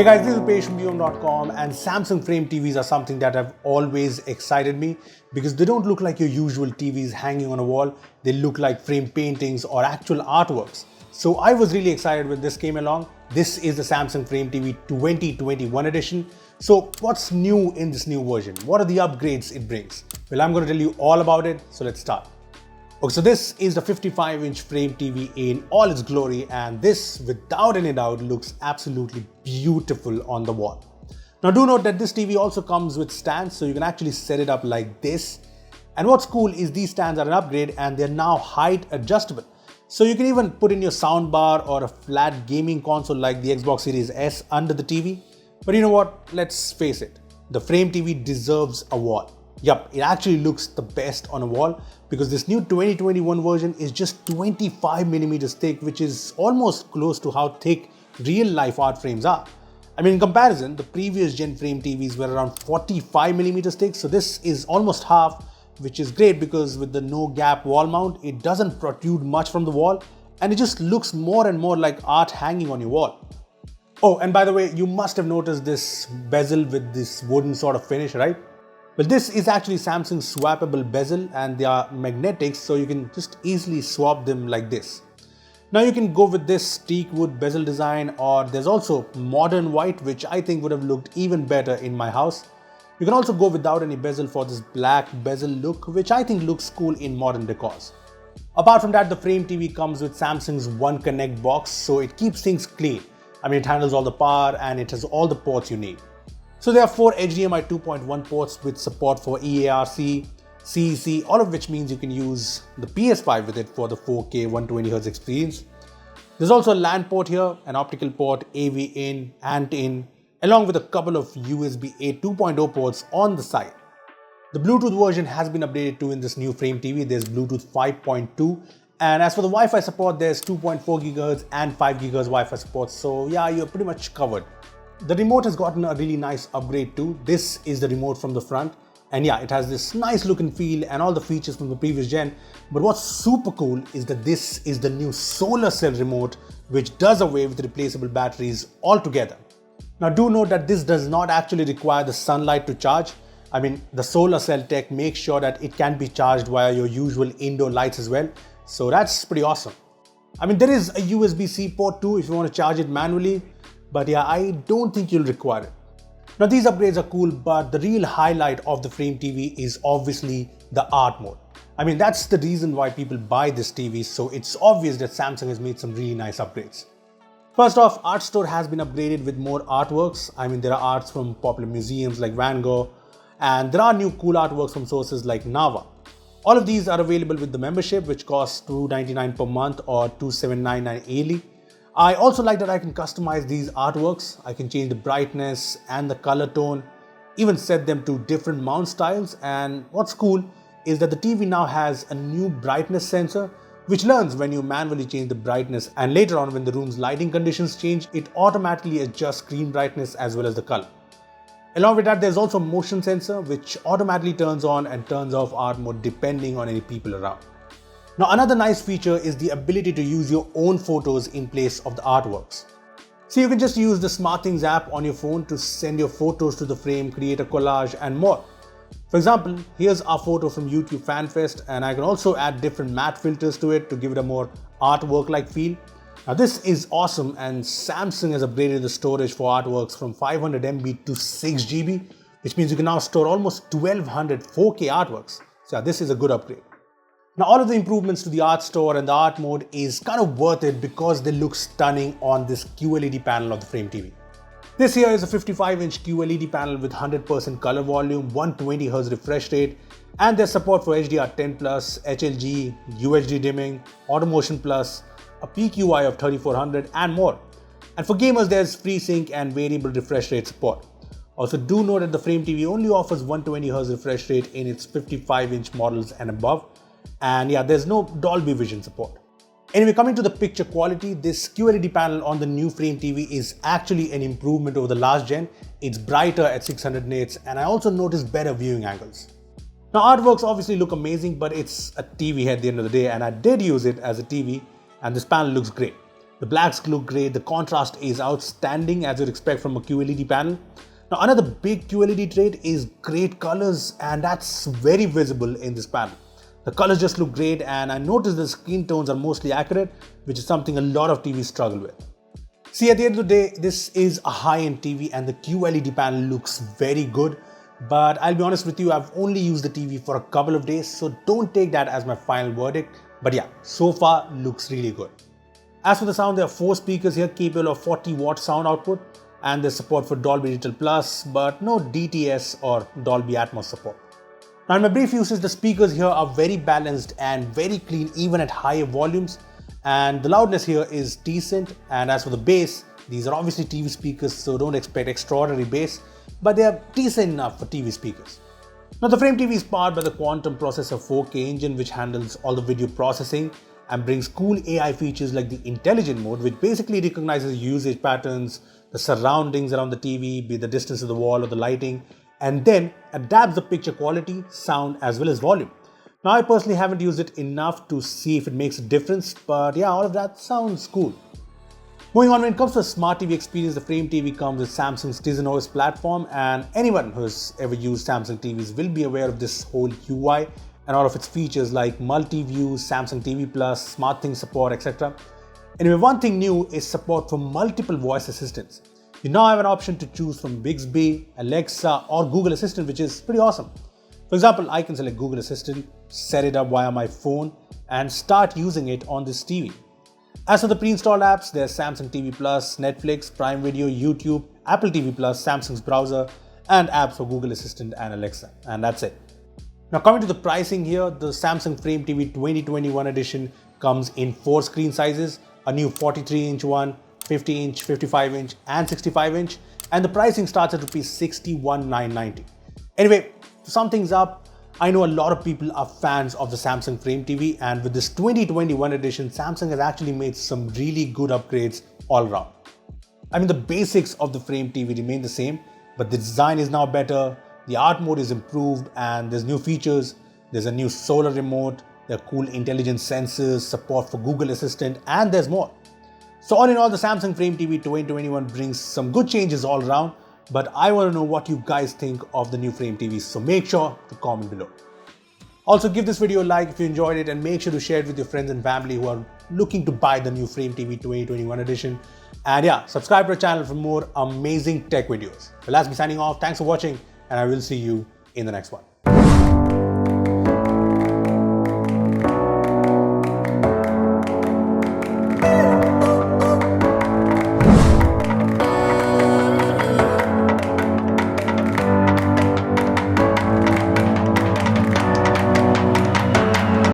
Hey guys, this is Upesh from Beebom.com, and Samsung frame TVs are something that have always excited me because they don't look like your usual TVs hanging on a wall. They look like frame paintings or actual artworks. So I was really excited when this came along. This is the Samsung Frame TV 2021 edition. So what's new in this new version? What are the upgrades it brings? Well, I'm going to tell you all about it. So let's start. Okay, so this is the 55-inch frame TV in all its glory, and this, without any doubt, looks absolutely beautiful on the wall. Now do note that this TV also comes with stands, so you can actually set it up like this. And what's cool is these stands are an upgrade and they're now height adjustable. So you can even put in your soundbar or a flat gaming console like the Xbox Series S under the TV. But you know what? Let's face it, the frame TV deserves a wall. Yup, it actually looks the best on a wall because this new 2021 version is just 25mm thick, which is almost close to how thick real life art frames are. I mean, in comparison, the previous gen frame TVs were around 45mm thick, so this is almost half, which is great because with the no gap wall mount, it doesn't protrude much from the wall and it just looks more and more like art hanging on your wall. Oh, and by the way, you must have noticed this bezel with this wooden sort of finish, right? Well, this is actually Samsung's swappable bezel and they are magnetic, so you can just easily swap them like this. Now you can go with this teak wood bezel design, or there's also modern white, which I think would have looked even better in my house. You can also go without any bezel for this black bezel look, which I think looks cool in modern decors. Apart from that, the frame TV comes with Samsung's One Connect box, so it keeps things clean. I mean, it handles all the power and it has all the ports you need. So there are 4 HDMI 2.1 ports with support for EARC, CEC, all of which means you can use the PS5 with it for the 4K 120Hz experience. There's also a LAN port here, an optical port, AV in, ANT in, along with a couple of USB A 2.0 ports on the side. The Bluetooth version has been updated too in this new frame TV. There's Bluetooth 5.2, and as for the Wi-Fi support, there's 2.4 GHz and 5 GHz Wi-Fi support. So yeah, you're pretty much covered. The remote has gotten a really nice upgrade too. This is the remote from the front, and yeah, it has this nice look and feel and all the features from the previous gen. But what's super cool is that this is the new solar cell remote, which does away with replaceable batteries altogether. Now do note that this does not actually require the sunlight to charge. I mean, the solar cell tech makes sure that it can be charged via your usual indoor lights as well. So that's pretty awesome. I mean, there is a USB-C port too if you want to charge it manually. But yeah, I don't think you'll require it. Now these upgrades are cool, but the real highlight of the frame TV is obviously the art mode. I mean, that's the reason why people buy this TV, so it's obvious that Samsung has made some really nice upgrades. First off, Art Store has been upgraded with more artworks. I mean, there are arts from popular museums like Van Gogh, and there are new cool artworks from sources like Nava. All of these are available with the membership, which costs $299 per month or $2,799 yearly. I also like that I can customize these artworks. I can change the brightness and the color tone, even set them to different mount styles. And what's cool is that the TV now has a new brightness sensor, which learns when you manually change the brightness, and later on when the room's lighting conditions change, it automatically adjusts screen brightness as well as the color. Along with that, there's also a motion sensor, which automatically turns on and turns off art mode depending on any people around. Now another nice feature is the ability to use your own photos in place of the artworks. So you can just use the SmartThings app on your phone to send your photos to the frame, create a collage and more. For example, here's our photo from YouTube FanFest, and I can also add different matte filters to it to give it a more artwork-like feel. Now this is awesome, and Samsung has upgraded the storage for artworks from 500 MB to 6 GB, which means you can now store almost 1200 4K artworks. So yeah, this is a good upgrade. Now all of the improvements to the art store and the art mode is kind of worth it because they look stunning on this QLED panel of the frame TV. This here is a 55-inch QLED panel with 100% color volume, 120Hz refresh rate, and there's support for HDR10+, HLG, UHD dimming, AutoMotion Plus, a PQI of 3400 and more. And for gamers, there's FreeSync and variable refresh rate support. Also do note that the frame TV only offers 120Hz refresh rate in its 55-inch models and above. And yeah, there's no Dolby Vision support. Anyway, coming to the picture quality, this QLED panel on the new frame TV is actually an improvement over the last gen. It's brighter at 600 nits, and I also noticed better viewing angles. Now artworks obviously look amazing, but it's a TV at the end of the day, and I did use it as a TV, and this panel looks great. The blacks look great, the contrast is outstanding as you'd expect from a QLED panel. Now another big QLED trait is great colors, and that's very visible in this panel. The colors just look great, and I noticed the skin tones are mostly accurate, which is something a lot of TVs struggle with. See, at the end of the day, this is a high-end TV and the QLED panel looks very good. But I'll be honest with you, I've only used the TV for a couple of days, so don't take that as my final verdict. But yeah, so far looks really good. As for the sound, there are 4 speakers here capable of 40-watt sound output, and there's support for Dolby Digital Plus, but no DTS or Dolby Atmos support. Now in my brief usage, the speakers here are very balanced and very clean even at higher volumes, and the loudness here is decent. And as for the bass, these are obviously TV speakers, so don't expect extraordinary bass, but they are decent enough for TV speakers. Now the Frame TV is powered by the Quantum Processor 4K engine, which handles all the video processing and brings cool AI features like the intelligent mode, which basically recognizes usage patterns, the surroundings around the TV, be it the distance to the wall or the lighting, and then adapts the picture quality, sound as well as volume. Now I personally haven't used it enough to see if it makes a difference, but yeah, all of that sounds cool. Moving on, when it comes to a smart TV experience, the Frame TV comes with Samsung's Tizen OS platform, and anyone who's ever used Samsung TVs will be aware of this whole UI and all of its features like multi-view, Samsung TV Plus, SmartThings support, etc. Anyway, one thing new is support for multiple voice assistants. You now have an option to choose from Bixby, Alexa or Google Assistant, which is pretty awesome. For example, I can select Google Assistant, set it up via my phone and start using it on this TV. As for the pre-installed apps, there's Samsung TV Plus, Netflix, Prime Video, YouTube, Apple TV Plus, Samsung's browser, and apps for Google Assistant and Alexa. And that's it. Now coming to the pricing here, the Samsung Frame TV 2021 edition comes in 4 screen sizes, a new 43-inch one, 50-inch, 55-inch and 65-inch, and the pricing starts at Rs 61,990. Anyway, to sum things up, I know a lot of people are fans of the Samsung Frame TV, and with this 2021 edition, Samsung has actually made some really good upgrades all around. I mean, the basics of the Frame TV remain the same, but the design is now better, the art mode is improved, and there's new features. There's a new solar remote, there are cool intelligent sensors, support for Google Assistant, and there's more. So all in all, the Samsung Frame TV 2021 brings some good changes all around, but I want to know what you guys think of the new Frame TVs, so make sure to comment below. Also, give this video a like if you enjoyed it, and make sure to share it with your friends and family who are looking to buy the new Frame TV 2021 edition. And yeah, subscribe to our channel for more amazing tech videos. Well, that's me signing off. Thanks for watching, and I will see you in the next one.